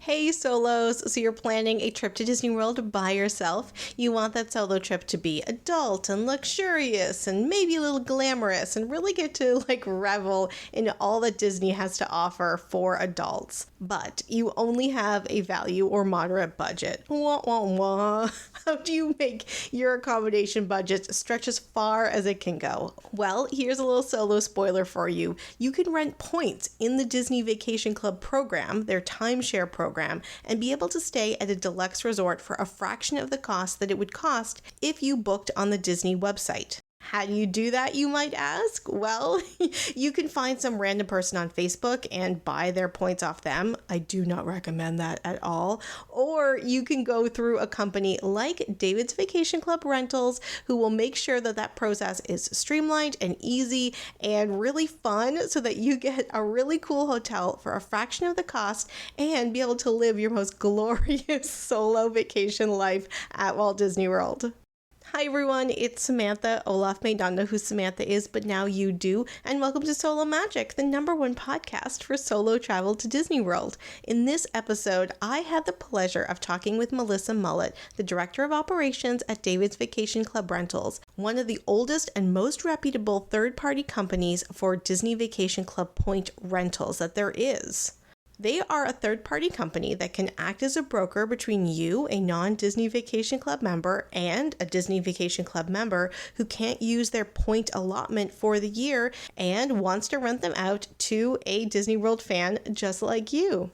Hey solos, so you're planning a trip to Disney World by yourself. You want that solo trip to be adult and luxurious and maybe a little glamorous and really get to revel in all that Disney has to offer for adults. But you only have a value or moderate budget. Wah, wah, wah. How do you make your accommodation budget stretch as far as it can go? Well, here's a little solo spoiler for you. You can rent points in the Disney Vacation Club program, their timeshare program, and be able to stay at a Deluxe Resort for a fraction of the cost that it would cost if you booked on the Disney website. How do you do that, you might ask? Well, you can find some random person on Facebook and buy their points off them. I do not recommend that at all. Or you can go through a company like David's Vacation Club Rentals, who will make sure that that process is streamlined and easy and really fun so that you get a really cool hotel for a fraction of the cost and be able to live your most glorious solo vacation life at Walt Disney World. Hi everyone, it's Samantha. Olaf may not know who Samantha is, but now you do. And welcome to Solo Magic, the #1 podcast for solo travel to Disney World. In this episode, I had the pleasure of talking with Melissa Mullett, the Director of Operations at David's Vacation Club Rentals, one of the oldest and most reputable third-party companies for Disney Vacation Club point rentals that there is. They are a third-party company that can act as a broker between you, a non-Disney Vacation Club member, and a Disney Vacation Club member who can't use their point allotment for the year and wants to rent them out to a Disney World fan just like you.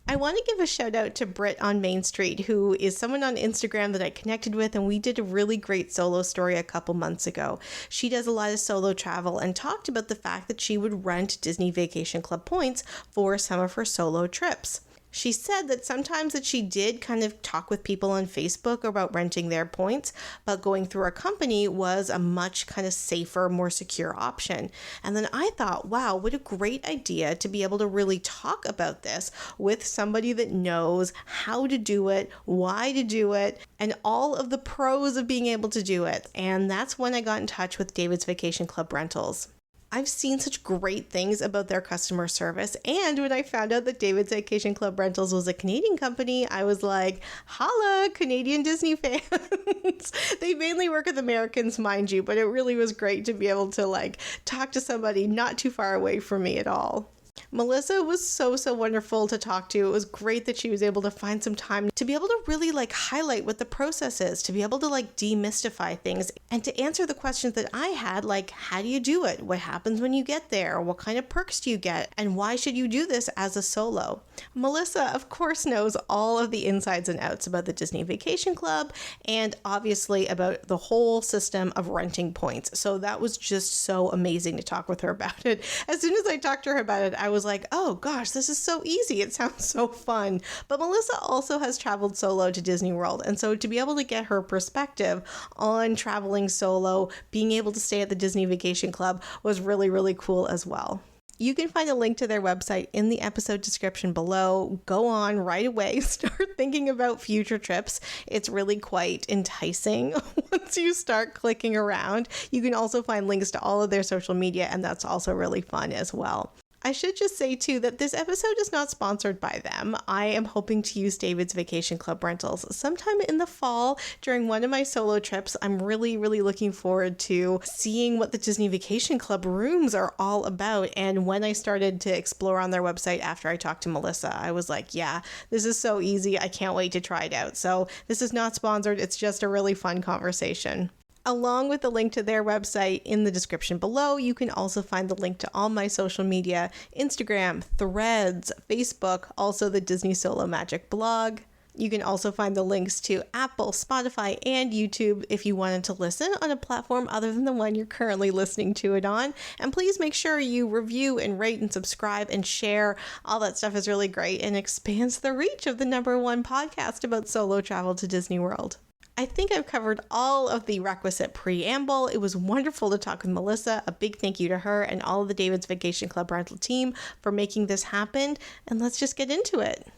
I want to give a shout out to Britt on Main Street, who is someone on Instagram that I connected with, and we did a really great solo story a couple months ago. She does a lot of solo travel and talked about the fact that she would rent Disney Vacation Club points for some of her solo trips. She said that sometimes that she did kind of talk with people on Facebook about renting their points, but going through a company was a much kind of safer, more secure option. And then I thought, wow, what a great idea to be able to really talk about this with somebody that knows how to do it, why to do it, and all of the pros of being able to do it. And that's when I got in touch with David's Vacation Club Rentals. I've seen such great things about their customer service, and when I found out that David's Vacation Club Rentals was a Canadian company, I was like, holla, Canadian Disney fans. They mainly work with Americans, mind you, but it really was great to be able to talk to somebody not too far away from me at all. Melissa was so wonderful to talk to. It was great that she was able to find some time to be able to really highlight what the process is, to be able to demystify things and to answer the questions that I had, like how do you do it? What happens when you get there? What kind of perks do you get? And why should you do this as a solo? Melissa, of course, knows all of the insides and outs about the Disney Vacation Club and obviously about the whole system of renting points. So that was just so amazing to talk with her about it. As soon as I talked to her about it, I was like, oh gosh, this is so easy. It sounds so fun. But Melissa also has traveled solo to Disney World. And so to be able to get her perspective on traveling solo, being able to stay at the Disney Vacation Club was really, really cool as well. You can find a link to their website in the episode description below. Go on right away. Start thinking about future trips. It's really quite enticing once you start clicking around. You can also find links to all of their social media, and that's also really fun as well. I should just say, too, that this episode is not sponsored by them. I am hoping to use David's Vacation Club Rentals sometime in the fall during one of my solo trips. I'm really, really looking forward to seeing what the Disney Vacation Club rooms are all about. And when I started to explore on their website after I talked to Melissa, I was like, yeah, this is so easy. I can't wait to try it out. So this is not sponsored. It's just a really fun conversation. Along with the link to their website in the description below, you can also find the link to all my social media, Instagram, Threads, Facebook, also the Disney Solo Magic blog. You can also find the links to Apple, Spotify, and YouTube if you wanted to listen on a platform other than the one you're currently listening to it on. And please make sure you review and rate and subscribe and share. All that stuff is really great and expands the reach of the #1 podcast about solo travel to Disney World. I think I've covered all of the requisite preamble. It was wonderful to talk with Melissa. A big thank you to her and all of the David's Vacation Club rental team for making this happen. And let's just get into it.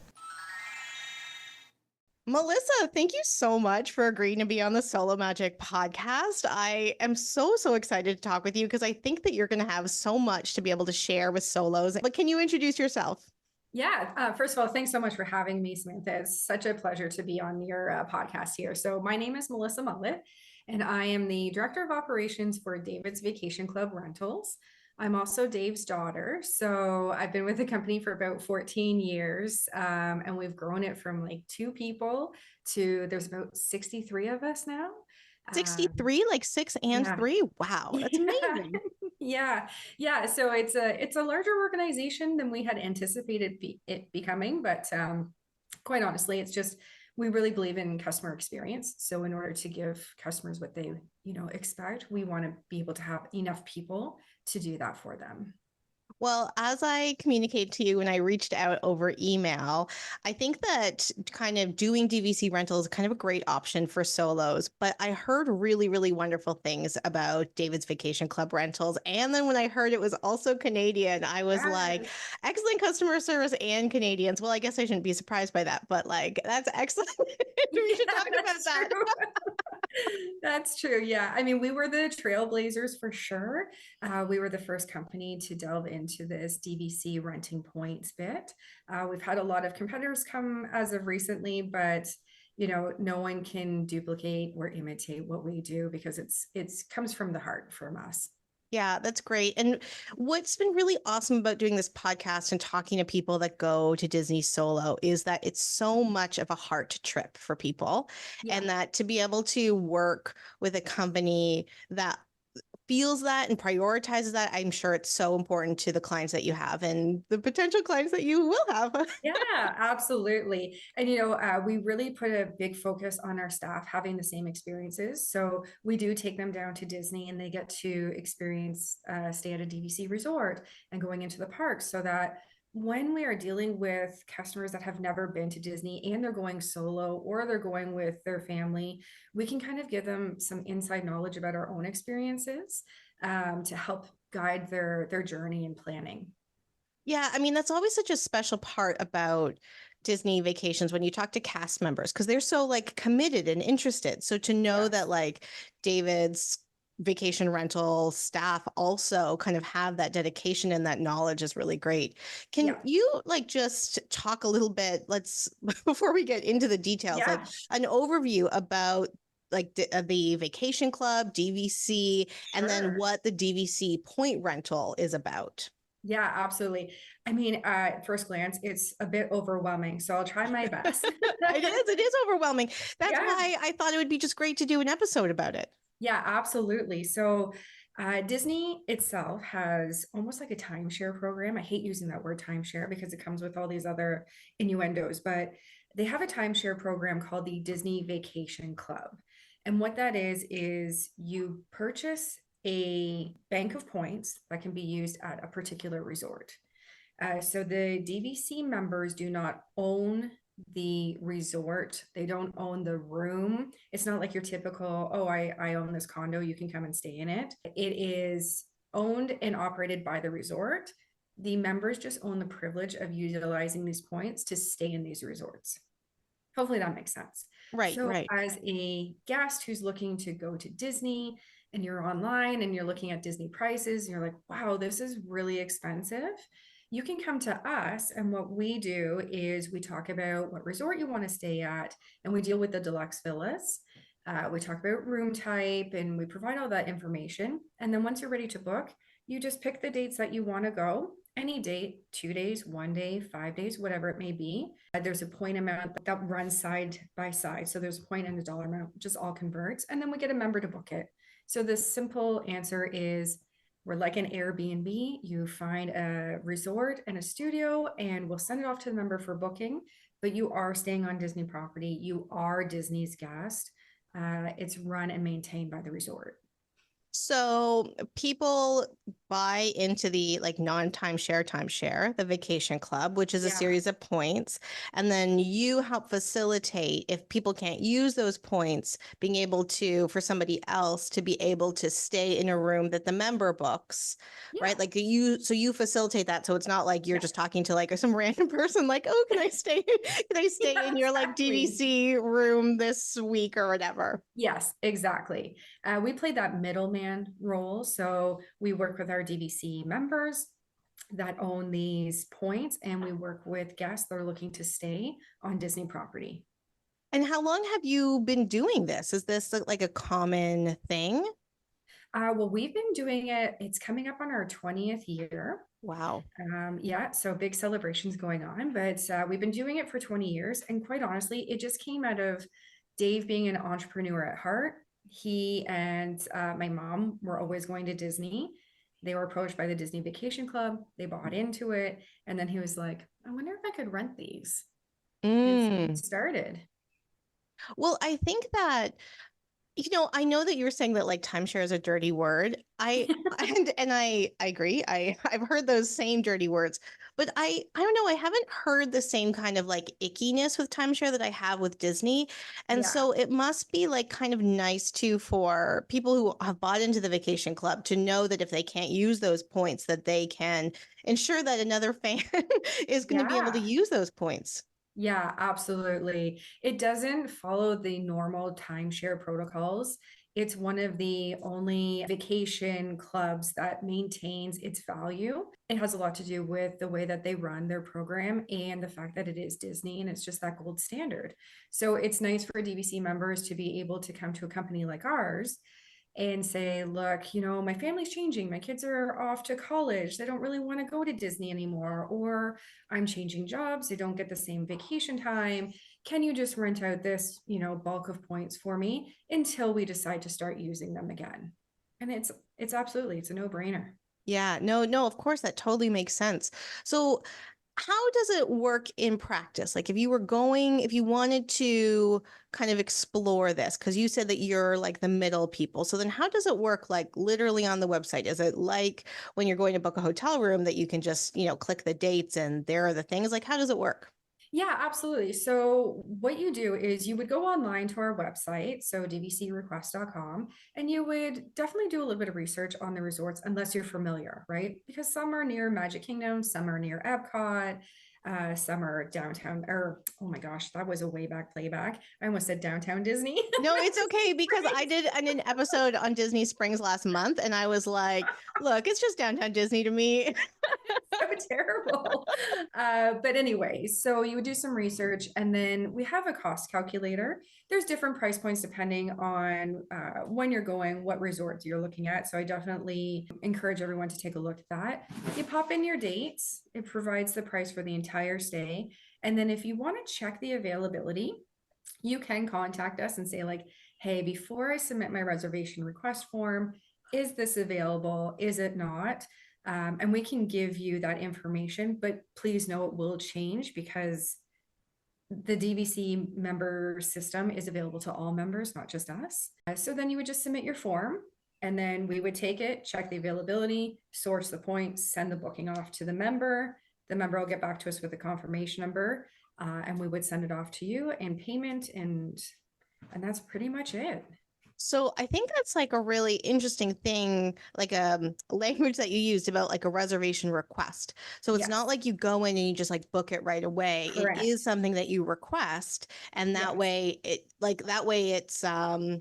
Melissa, thank you so much for agreeing to be on the Solo Magic podcast. I am so excited to talk with you because I think that you're going to have so much to be able to share with solos. But can you introduce yourself? Yeah. First of all, thanks so much for having me, Samantha. It's such a pleasure to be on your podcast here. So, my name is Melissa Mullett, and I am the Director of Operations for David's Vacation Club Rentals. I'm also Dave's daughter. So, I've been with the company for about 14 years, and we've grown it from like two people to there's about 63 of us now. Um, 63, like 6 and yeah. 3. Wow, that's Yeah. amazing. Yeah. Yeah. So it's a larger organization than we had anticipated it becoming, but quite honestly, it's just we really believe in customer experience. So in order to give customers what they, expect, we want to be able to have enough people to do that for them. Well, as I communicated to you when I reached out over email, I think that kind of doing DVC rental is kind of a great option for solos. But I heard really, really wonderful things about David's Vacation Club rentals. And then when I heard it was also Canadian, I was like, Yes. excellent customer service and Canadians. Well, I guess I shouldn't be surprised by that, but like, that's excellent. We should Yeah, talk about that's that. true. That's true. Yeah. I mean, we were the trailblazers for sure. We were the first company to delve into this DVC renting points bit. We've had a lot of competitors come as of recently, but no one can duplicate or imitate what we do because it's comes from the heart from us. Yeah, that's great. And what's been really awesome about doing this podcast and talking to people that go to Disney solo is that it's so much of a heart trip for people. Yeah. And that to be able to work with a company that feels that and prioritizes that, I'm sure it's so important to the clients that you have and the potential clients that you will have. Yeah, absolutely. And we really put a big focus on our staff having the same experiences. So we do take them down to Disney and they get to experience stay at a DVC resort and going into the parks so that when we are dealing with customers that have never been to Disney and they're going solo or they're going with their family, we can kind of give them some inside knowledge about our own experiences to help guide their journey and planning. Yeah, I mean, that's always such a special part about Disney vacations when you talk to cast members because they're so like committed and interested. So to know that Yes. like David's vacation rental staff also kind of have that dedication and that knowledge is really great. Can Yeah. you like just talk a little bit, let's before we get into the details, like Yeah. an overview about like the vacation club, DVC, and then Sure. what the DVC point rental is about? Yeah, absolutely. I mean, at first glance, it's a bit overwhelming, so I'll try my best. It is overwhelming. That's Yeah, why I thought it would be just great to do an episode about it. yeah, absolutely. So, Disney itself has almost like a timeshare program. I hate using that word timeshare because it comes with all these other innuendos, but they have a timeshare program called the Disney Vacation Club. And what that is you purchase a bank of points that can be used at a particular resort. So the DVC members do not own the resort. They don't own the room. It's not like your typical, oh, I own this condo, you can come and stay in it. It is owned and operated by the resort. The members just own the privilege of utilizing these points to stay in these resorts. Hopefully that makes sense. Right, So, right. as a guest who's looking to go to Disney and you're online and you're looking at Disney prices, and you're like, wow, this is really expensive. You can come to us, and what we do is we talk about what resort you want to stay at, and we deal with the deluxe villas. We talk about room type and we provide all that information. And then once you're ready to book, you just pick the dates that you want to go, any date, 2 days, 1 day, 5 days, whatever it may be. There's a point amount that runs side by side. So there's a point and a dollar amount, which just all converts. And then we get a member to book it. So the simple answer is we're like an Airbnb. You find a resort and a studio, and we'll send it off to the member for booking. But you are staying on Disney property. You are Disney's guest. It's run and maintained by the resort. So people buy into the like timeshare, the vacation club, which is a Yeah. series of points. And then you help facilitate if people can't use those points, being able to, for somebody else to be able to stay in a room that the member books, right? Yeah. Like so you facilitate that. So it's not like you're Yeah. just talking to like some random person, like, oh, can I stay Yeah, in your like exactly. DVC room this week or whatever? Yes, exactly. We play that middleman role. So we work with our DVC members that own these points, and we work with guests that are looking to stay on Disney property. And how long have you been doing this? Is this like a common thing? Well, we've been doing it, it's coming up on our 20th year. Wow. Yeah, so big celebrations going on, but we've been doing it for 20 years. And quite honestly, it just came out of Dave being an entrepreneur at heart. He and my mom were always going to Disney. They were approached by the Disney Vacation Club. They bought into it. And then he was like, I wonder if I could rent these. And so we Mm. started. Well, I think that I know that you're saying that like timeshare is a dirty word. I agree. I've heard those same dirty words, but I don't know. I haven't heard the same kind of like ickiness with timeshare that I have with Disney, and Yeah. so it must be like kind of nice too for people who have bought into the vacation club to know that if they can't use those points, that they can ensure that another fan is going to be able to Yeah. use those points. Yeah, absolutely. It doesn't follow the normal timeshare protocols. It's one of the only vacation clubs that maintains its value. It has a lot to do with the way that they run their program and the fact that it is Disney and it's just that gold standard. So it's nice for DVC members to be able to come to a company like ours and say, look, my family's changing. My kids are off to college. They don't really want to go to Disney anymore. Or I'm changing jobs. They don't get the same vacation time. Can you just rent out this, bulk of points for me until we decide to start using them again? And it's absolutely, it's a no-brainer. Yeah, no, no, of course, that totally makes sense. So, how does it work in practice? Like, if you wanted to kind of explore this, because you said that you're like the middle people. So, then how does it work, like, literally on the website? Is it like when you're going to book a hotel room that you can just, click the dates and there are the things? Like, how does it work? Yeah, absolutely. So what you do is you would go online to our website, so dvcrequest.com, and you would definitely do a little bit of research on the resorts unless you're familiar, right? Because some are near Magic Kingdom, some are near Epcot, some are downtown, or oh my gosh, that was a way back playback. I almost said downtown Disney. No, it's okay because I did an episode on Disney Springs last month and I was like, look, it's just downtown Disney to me. So terrible. But anyway, so you would do some research and then we have a cost calculator. There's different price points depending on when you're going, what resorts you're looking at. So I definitely encourage everyone to take a look at that. You pop in your dates, it provides the price for the entire stay. And then if you want to check the availability, you can contact us and say like, hey, before I submit my reservation request form, is this available? Is it not? And we can give you that information, but please know it will change because the DVC member system is available to all members, not just us. So then you would just submit your form and then we would take it, check the availability, source the points, send the booking off to the member. The member will get back to us with a confirmation number and we would send it off to you and payment and that's pretty much it. So I think that's like a really interesting thing, like a language that you used about like a reservation request. So it's not Yes, like you go in and you just like book it right away. It is correct. something that you request, and that Yes. way it's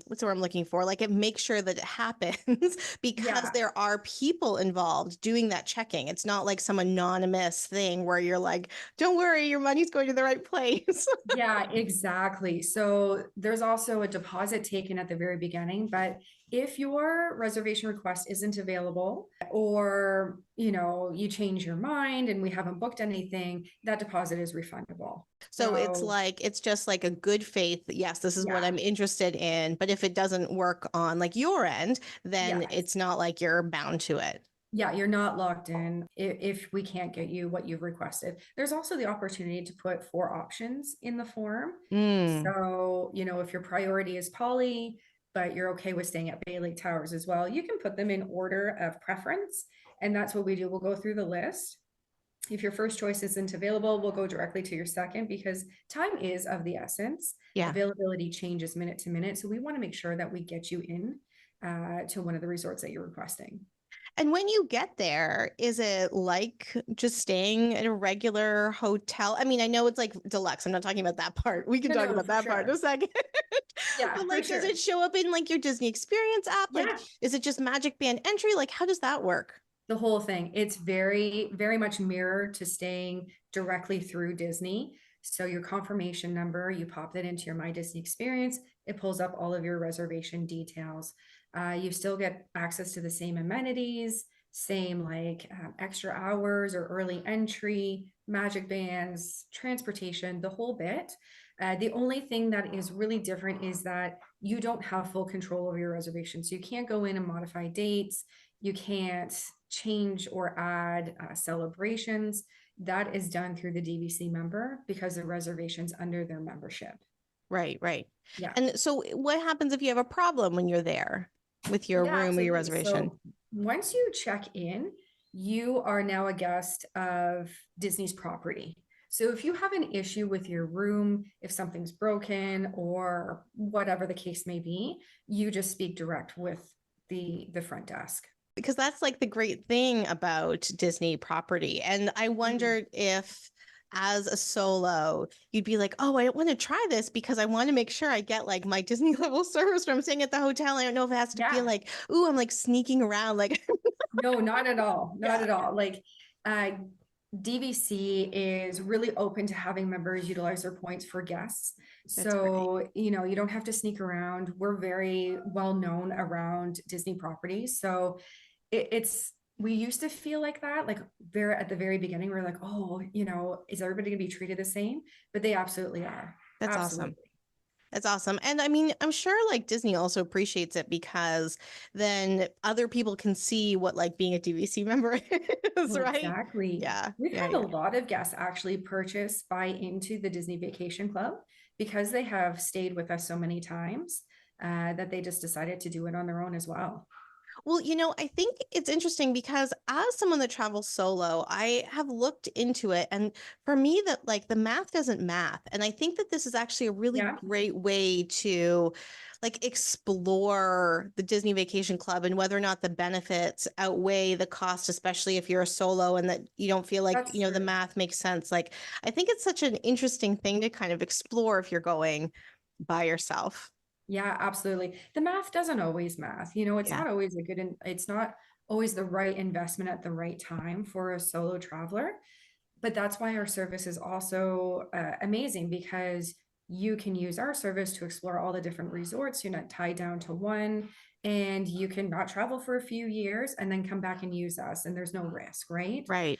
what's the word I'm looking for? Like it makes sure that it happens because Yeah. there are people involved doing that checking. It's not like some anonymous thing where you're like, don't worry, your money's going to the right place. Yeah, exactly. So there's also a deposit taken at the very beginning, but if your reservation request isn't available or, you change your mind and we haven't booked anything, that deposit is refundable. So it's So, like it's just like a good faith, yes, this is what yeah. I'm interested in. But if it doesn't work on like your end, then Yes. it's not like you're bound to it. Yeah, you're not locked in if we can't get you what you've requested. There's also the opportunity to put 4 options in the form. Mm, So, if your priority is Poly, but you're okay with staying at Bay Lake Towers as well, you can put them in order of preference. And that's what we do. We'll go through the list. If your first choice isn't available, we'll go directly to your second because time is of the essence. yeah. Availability changes minute to minute. So we want to make sure that we get you in to one of the resorts that you're requesting. And when you get there, is it like just staying at a regular hotel? I mean, I know it's like deluxe. I'm not talking about that part. We can No, talk no, about for that part in sure. a second. Yeah, But for like, does sure. it show up in like your Disney Experience app? Like, Yeah. is it just Magic Band entry? Like, how does that work? The whole thing. It's very, very much mirrored to staying directly through Disney. So your confirmation number, you pop that into your My Disney experience. It pulls up all of your reservation details. You still get access to the same amenities, same like extra hours or early entry, magic bands, transportation, the whole bit. The only thing that is really different is that you don't have full control over your reservation. So you can't go in and modify dates. You can't change or add celebrations. That is done through the DVC member because the reservation's under their membership. Right, right. Yeah. And so what happens if you have a problem when you're there with your Yeah, room or your absolutely. reservation? So once you check in, you are now a guest of Disney's property. So if you have an issue with your room, if something's broken or whatever the case may be, you just speak direct with the front desk. Because that's like the great thing about Disney property. And I wondered if as a solo, you'd be like, oh, I don't want to try this because I want to make sure I get like my Disney level service when I'm staying at the hotel. I don't know if it has to feel Yeah. like, ooh, I'm like sneaking around. Like, No, not at all. Not yeah, at all. Like uh DVC is really open to having members utilize their points for guests. that's great. So, you know, you don't have to sneak around. We're very well known around Disney properties. So it's we used to feel like that, like very at the very beginning, we're like, oh, you know, is everybody gonna be treated the same? But they absolutely are. That's awesome. Absolutely. That's awesome. And I mean, I'm sure like Disney also appreciates it because then other people can see what like being a DVC member is, Well, right? exactly. Yeah, We've yeah, had a yeah. lot of guests actually buy into the Disney Vacation Club because they have stayed with us so many times that they just decided to do it on their own as well. Well, I think it's interesting because as someone that travels solo, I have looked into it. And for me, that like the math doesn't math. And I think that this is actually a really Yeah, great way to like explore the Disney Vacation Club and whether or not the benefits outweigh the cost, especially if you're a solo and that you don't feel like, that's the true. math makes sense. Like, I think it's such an interesting thing to kind of explore if you're going by yourself. Yeah, absolutely. The math doesn't always math. You know, it's Yeah. not always it's not always the right investment at the right time for a solo traveler. But that's why our service is also amazing because you can use our service to explore all the different resorts. You're not tied down to one, and you can not travel for a few years and then come back and use us, and there's no risk, right? Right.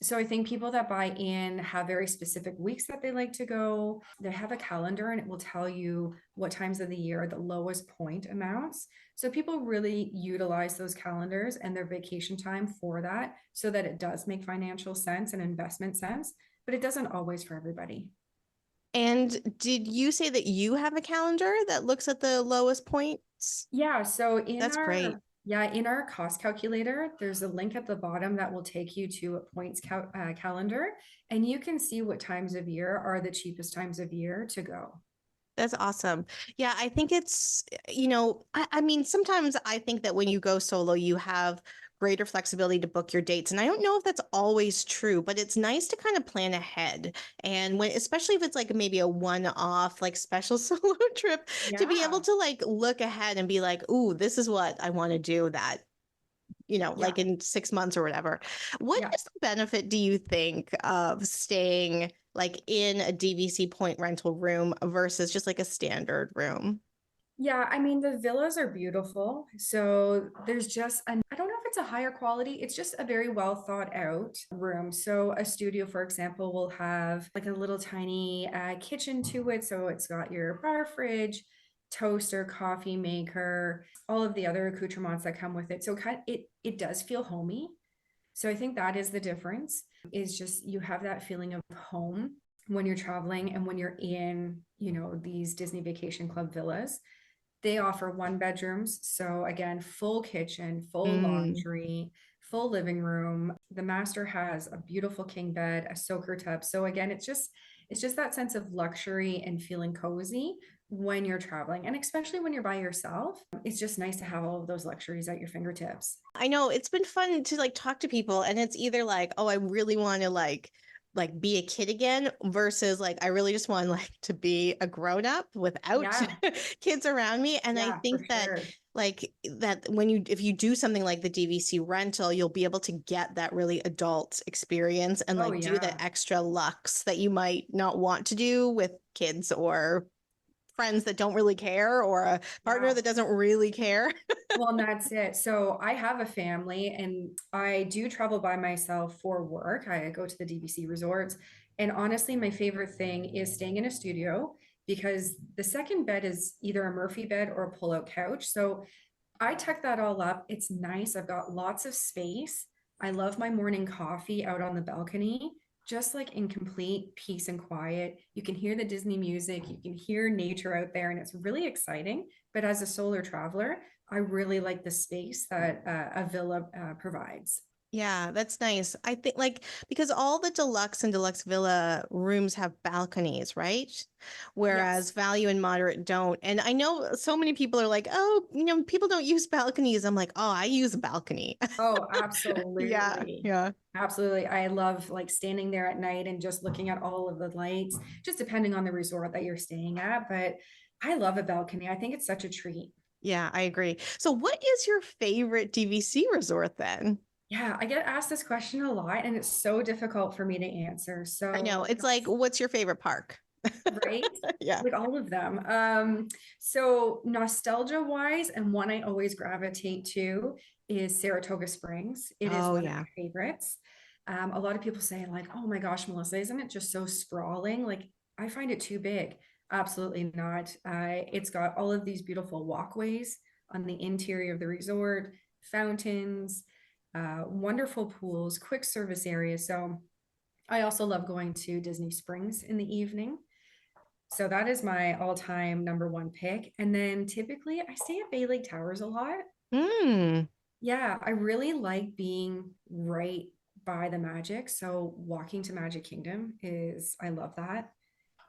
So I think people that buy in have very specific weeks that they like to go. They have a calendar and it will tell you what times of the year are the lowest point amounts. So people really utilize those calendars and their vacation time for that so that it does make financial sense and investment sense, but it doesn't always for everybody. And did you say that you have a calendar that looks at the lowest points? Yeah, so That's great. in our cost calculator, there's a link at the bottom that will take you to a calendar, and you can see what times of year are the cheapest times of year to go. That's awesome. Yeah, I think it's, I mean, sometimes I think that when you go solo, you have greater flexibility to book your dates. And I don't know if that's always true, but it's nice to kind of plan ahead. And when, especially if it's like maybe a one-off, like special solo trip, to be able Yeah, to like look ahead and be like, ooh, this is what I want to do that yeah, like in 6 months or whatever. What yeah. is the benefit, do you think, of staying like in a DVC point rental room versus just like a standard room? Yeah, I mean, the villas are beautiful. So there's just, I don't know if it's a higher quality, it's just a very well thought out room. So a studio, for example, will have like a little tiny kitchen to it. So it's got your bar fridge, toaster, coffee maker, all of the other accoutrements that come with it. So it does feel homey. So I think that is the difference, is just you have that feeling of home when you're traveling and when you're in, these Disney Vacation Club villas. They offer one bedrooms. So again, full kitchen, full Mm. laundry, full living room. The master has a beautiful king bed, a soaker tub. So again, it's just that sense of luxury and feeling cozy when you're traveling. And especially when you're by yourself, it's just nice to have all of those luxuries at your fingertips. I know it's been fun to like talk to people and it's either like, oh, I really want to like be a kid again versus like I really just want like to be a grown up without Yeah, kids around me. And I yeah, for think that sure. like that when if you do something like the DVC rental, you'll be able to get that really adult experience and Oh like do the yeah. extra luxe that you might not want to do with kids or friends that don't really care or a partner Yeah. that doesn't really care. Well, and that's it. So I have a family and I do travel by myself for work. I go to the DVC resorts. And honestly, my favorite thing is staying in a studio because the second bed is either a Murphy bed or a pull-out couch. So I tuck that all up. It's nice. I've got lots of space. I love my morning coffee out on the balcony, just like in complete peace and quiet. You can hear the Disney music, you can hear nature out there, and it's really exciting. But as a solar traveler, I really like the space that a villa provides. Yeah, that's nice. I think like because all the deluxe and deluxe villa rooms have balconies, right? Whereas Yes. value and moderate don't. And I know so many people are like, "Oh, people don't use balconies." I'm like, "Oh, I use a balcony." Oh, Yeah, absolutely. yeah. Absolutely. I love like standing there at night and just looking at all of the lights, just depending on the resort that you're staying at. But I love a balcony. I think it's such a treat. Yeah, I agree. So what is your favorite DVC resort then? Yeah, I get asked this question a lot, and it's so difficult for me to answer. I know. So, It's like, what's your favorite park? right? Yeah. Like all of them. So nostalgia wise, and one I always gravitate to is Saratoga Springs. It is Oh, one of yeah. my favorites. A lot of people say, like, oh my gosh, Melissa, isn't it just so sprawling? Like, I find it too big. Absolutely not. It's got all of these beautiful walkways on the interior of the resort, fountains, wonderful pools, quick service areas. So I also love going to Disney Springs in the evening. So that is my all-time number one pick. And then typically I stay at Bay Lake Towers a lot. Mm, Yeah, I really like being right by the Magic. So walking to Magic Kingdom is, I love that.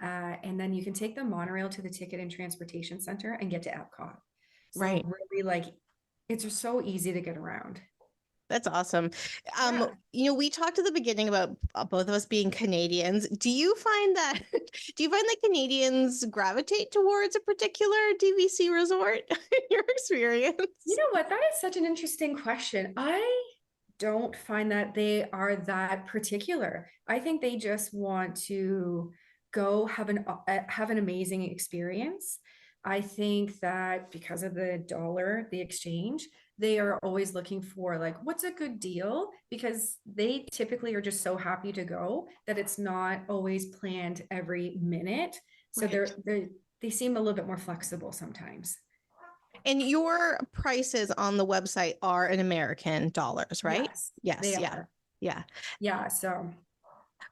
And then you can take the monorail to the Ticket and Transportation Center and get to Epcot. So right. really like it's just so easy to get around. That's awesome. Yeah. We talked at the beginning about both of us being Canadians. Do you find that do you find that Canadians gravitate towards a particular DVC resort in your You experience? know what? That is such an interesting question. I don't find that they are that particular. I think they just want to go have an amazing experience. I think that because of the dollar, the exchange, they are always looking for like what's a good deal because they typically are just so happy to go that it's not always planned every minute. So Right. they seem a little bit more flexible sometimes. And your prices on the website are in American dollars, right? Yes, Yes, they yeah. are. Yeah. Yeah, so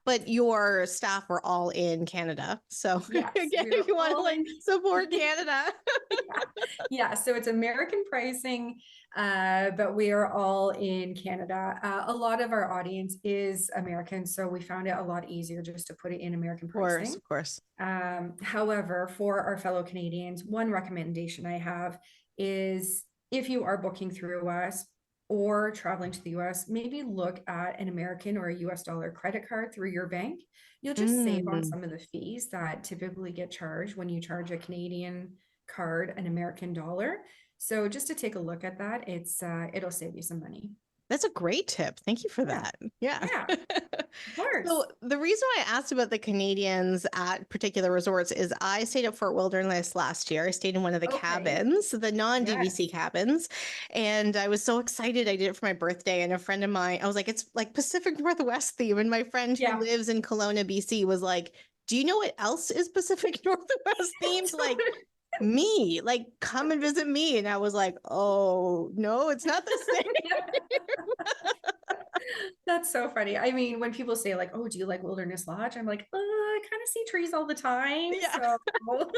But your staff were all in Canada. So yes, again, we if are you want to all like in. support Canada. Yeah. Yeah, so it's American pricing, but we are all in Canada. A lot of our audience is American, so we found it a lot easier just to put it in American Of course, pricing. of course. However, for our fellow Canadians, one recommendation I have is if you are booking through us or traveling to the US, maybe look at an American or a US dollar credit card through your bank. You'll just save on Mm. some of the fees that typically get charged when you charge a Canadian card an American dollar. So just to take a look at that, it'll save you some money. That's a great tip. Thank you for Yeah. that. Yeah. Yeah, of course. So the reason why I asked about the Canadians at particular resorts is I stayed at Fort Wilderness last year. I stayed in one of the Okay. cabins, the non-DVC Yes. cabins, and I was so excited. I did it for my birthday, and a friend of mine, I was like, it's like Pacific Northwest theme, and my friend who Yeah. lives in Kelowna, BC, was like, do you know what else is Pacific Northwest themed? Like me, like come and visit me. And I was like, oh no, it's not the same. That's so funny. I mean, when people say like, "Oh, do you like Wilderness Lodge?" I'm like, I kind of see trees all the time." Yeah. So,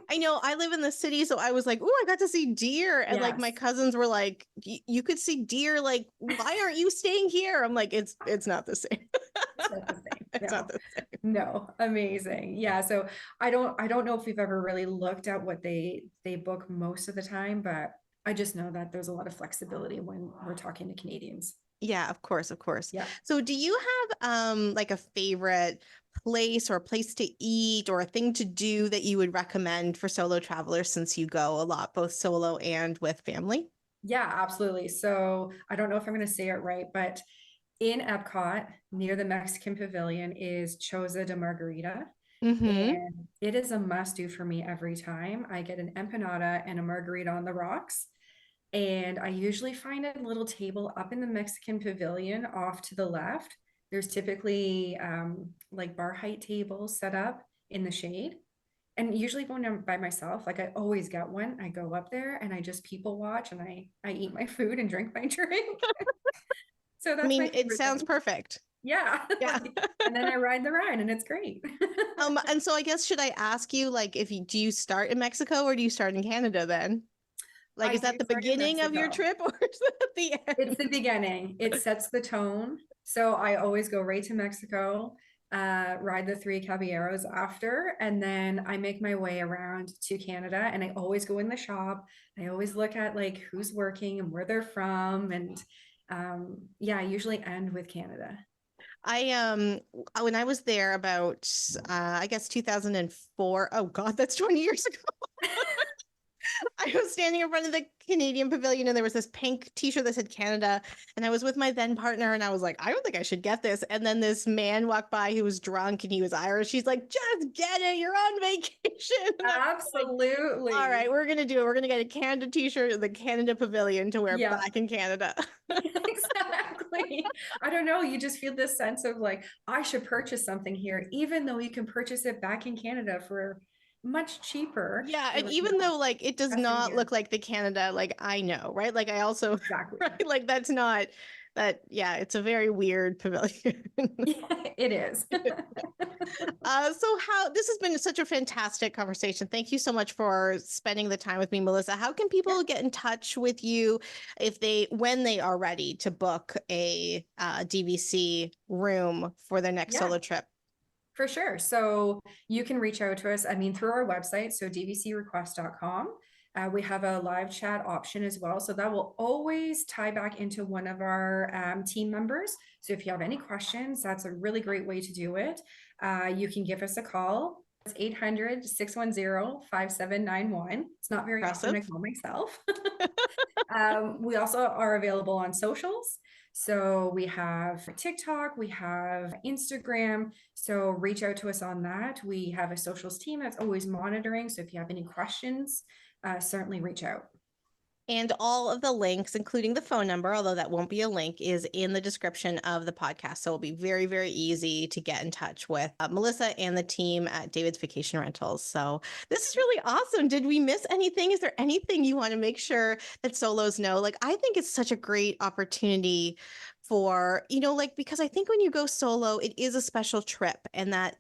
I know I live in the city, so I was like, "Oh, I got to see deer," and like my yes. cousins were like, You could see deer. Like, why aren't you staying here?" I'm like, "It's not the same. It's not the same. It's not No. the same." No. Amazing. Yeah, so I don't know if we've ever really looked at what they book most of the time, but I just know that there's a lot of flexibility when we're talking to Canadians. Yeah, of course, of course. Yeah. So, do you have like a favorite place or a place to eat or a thing to do that you would recommend for solo travelers since you go a lot, both solo and with family? Yeah, absolutely. So I don't know if I'm going to say it right, but in Epcot, near the Mexican Pavilion, is Choza de Margarita. Mm-hmm. And it is a must do for me every time. I get an empanada and a margarita on the rocks. And I usually find a little table up in the Mexican Pavilion off to the left. There's typically like bar height tables set up in the shade. And usually when I'm by myself, like I always get one. I go up there and I just people watch and I eat my food and drink my drink. So I that's my mean, it favorite sounds thing. perfect. Yeah. Yeah. Like, and then I ride the ride and it's great. And so I guess should I ask you, like, if you do you start in Mexico or do you start in Canada then? Like, I is do that the start in beginning of your Mexico. trip or is that the It's end? the beginning. It sets the tone. So I always go right to Mexico, ride the three caballeros after, and then I make my way around to Canada. And I always go in the shop. I always look at like who's working and where they're from. And yeah, I usually end with Canada. I when I was there about I guess 2004. Oh God, that's 20 years ago. I was standing in front of the Canadian pavilion and there was this pink t-shirt that said Canada. And I was with my then partner and I was like, I don't think I should get this. And then this man walked by who was drunk and he was Irish. He's like, just get it. You're on vacation. And I was like, all right, Absolutely. we're going to do it. We're going to get a Canada t-shirt in the Canada pavilion to wear Yeah, back in Canada. exactly. I don't know. You just feel this sense of like, I should purchase something here, even though you can purchase it back in Canada for much cheaper. Yeah, You're and like, even no, though like it does best in not here. look like the Canada like I know, right? Like I also Exactly. right like that's not that yeah, it's a very weird pavilion. Yeah, it is. So how this has been such a fantastic conversation. Thank you so much for spending the time with me, Melissa. How can Yeah, people get in touch with you if they when they are ready to book a DVC room for their next yeah, solo trip? for sure. So you can reach out to us, I mean, through our website, so dvcrequest.com. We have a live chat option as well. So that will always tie back into one of our team members. So if you have any questions, that's a really great way to do it. You can give us a call. It's 800-610-5791. It's not very often I Impressive. call myself. We also are available on socials. So we have TikTok, we have Instagram. So reach out to us on that. We have a socials team that's always monitoring. So if you have any questions, certainly reach out. And all of the links, including the phone number, although that won't be a link, is in the description of the podcast. So it'll be very, very easy to get in touch with Melissa and the team at David's Vacation Rentals. So this is really awesome. Did we miss anything? Is there anything you want to make sure that solos know? Like, I think it's such a great opportunity for, like, because I think when you go solo, it is a special trip and that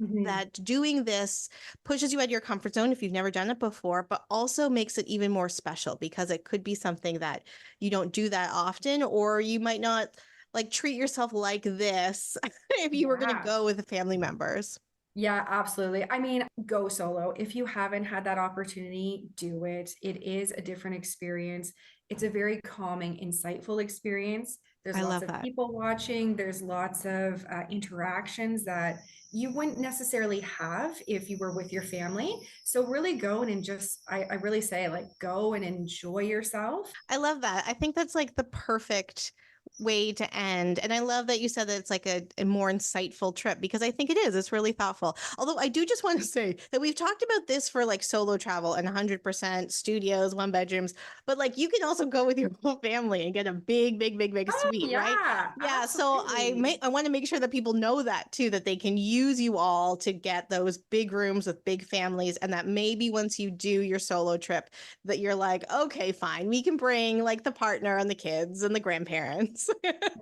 doing this pushes you out of your comfort zone if you've never done it before, but also makes it even more special because it could be something that you don't do that often, or you might not like treat yourself like this if you were going to Yeah. go with family members. Yeah, absolutely. I mean, go solo. If you haven't had that opportunity, do it. It is a different experience. It's a very calming, insightful experience. There's I lots love of that. people watching. There's lots of interactions that you wouldn't necessarily have if you were with your family. So really go and just, I really say like, go and enjoy yourself. I love that. I think that's like the perfect way to end. And I love that you said that it's like a more insightful trip because I think it is. It's really thoughtful. Although I do just want to say that we've talked about this for like solo travel and 100% studios, one bedrooms, but like you can also go with your whole family and get a big, big, big, big Oh, suite, right? yeah, Yeah. So absolutely. I want to make sure that people know that too, that they can use you all to get those big rooms with big families. And that maybe once you do your solo trip, that you're like, okay, fine, we can bring like the partner and the kids and the grandparents.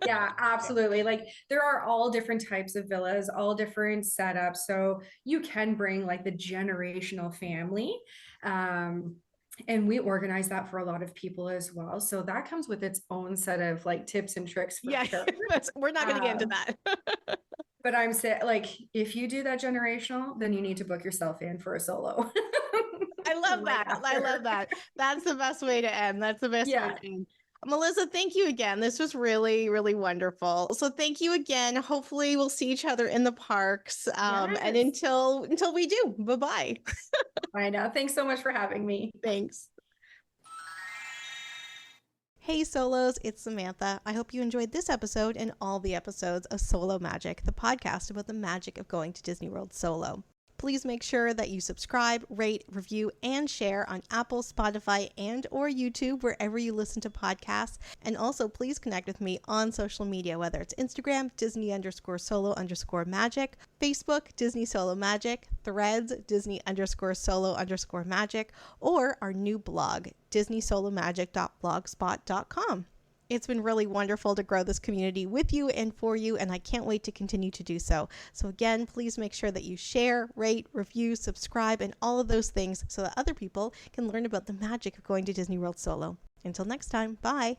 Yeah, absolutely. Like there are all different types of villas, all different setups. So you can bring like the generational family. Um, and we organize that for a lot of people as well. So that comes with its own set of like tips and tricks for Yeah, sure. we're not going to get into Um, that. but I'm saying like if you do that generational, then you need to book yourself in for a solo I love right that. I love after. that. That's the best way to end. That's the best way Yeah. to end. Melissa, thank you again. This was really, really wonderful. So thank you again. Hopefully we'll see each other in the parks. And Yes. until we do, bye-bye. I know. Thanks so much for having me. Thanks. Hey Solos, it's Samantha. I hope you enjoyed this episode and all the episodes of Solo Magic, the podcast about the magic of going to Disney World solo. Please make sure that you subscribe, rate, review, and share on Apple, Spotify, and or YouTube, wherever you listen to podcasts. And also please connect with me on social media, whether it's Instagram, Disney_solo_magic, Facebook, Disney Solo Magic, Threads, Disney_solo_magic, or our new blog, DisneySoloMagic.blogspot.com. It's been really wonderful to grow this community with you and for you, and I can't wait to continue to do so. So again, please make sure that you share, rate, review, subscribe, and all of those things so that other people can learn about the magic of going to Disney World solo. Until next time, bye!